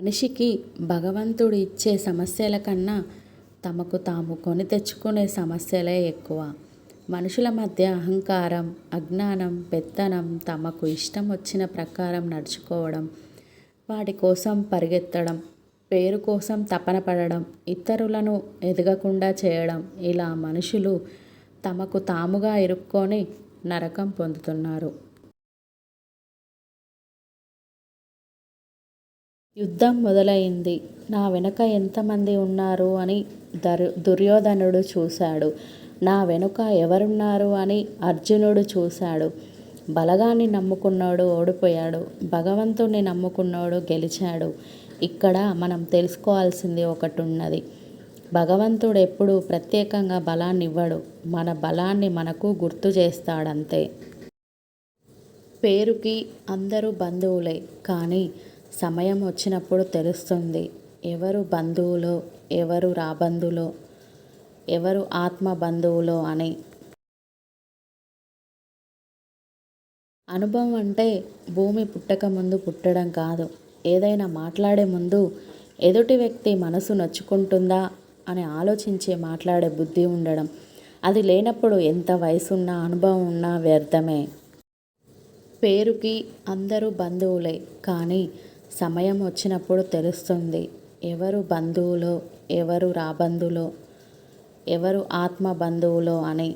మనిషికి భగవంతుడు ఇచ్చే సమస్యల కన్నా తమకు తాము కొని తెచ్చుకునే సమస్యలే ఎక్కువ. మనుషుల మధ్య అహంకారం, అజ్ఞానం, పెత్తనం, తమకు ఇష్టం వచ్చిన ప్రకారం నడుచుకోవడం, వాటి కోసం పరిగెత్తడం, పేరు కోసం తపన పడడం, ఇతరులను ఎదగకుండా చేయడం, ఇలా మనుషులు తమకు తాముగా ఇరుక్కొని నరకం పొందుతున్నారు. యుద్ధం మొదలయింది. నా వెనుక ఎంతమంది ఉన్నారు అని దుర్యోధనుడు చూశాడు. నా వెనుక ఎవరున్నారు అని అర్జునుడు చూశాడు. బలగాన్ని నమ్ముకున్నోడు ఓడిపోయాడు. భగవంతుణ్ణి నమ్ముకున్నోడు గెలిచాడు. ఇక్కడ మనం తెలుసుకోవాల్సింది ఒకటున్నది. భగవంతుడు ఎప్పుడూ ప్రత్యేకంగా బలాన్ని ఇవ్వడు. మన బలాన్ని మనకు గుర్తు చేస్తాడంతే. పేరుకి అందరూ బంధువులే, కానీ సమయం వచ్చినప్పుడు తెలుస్తుంది ఎవరు బంధువులో, ఎవరు రాబంధులో, ఎవరు ఆత్మ బంధువులో అని. అనుభవం అంటే భూమి పుట్టక ముందు పుట్టడం కాదు. ఏదైనా మాట్లాడే ముందు ఎదుటి వ్యక్తి మనసు నొచ్చుకుంటుందా అని ఆలోచించి మాట్లాడే బుద్ధి ఉండడం. అది లేనప్పుడు ఎంత వయసున్నా అనుభవం ఉన్నా వ్యర్థమే. పేరుకి అందరూ బంధువులే, కానీ సమయం వచ్చినప్పుడు తెలుస్తుంది ఎవరు బంధువులో, ఎవరు రాబంధులో, ఎవరు ఆత్మ బంధువులో అని.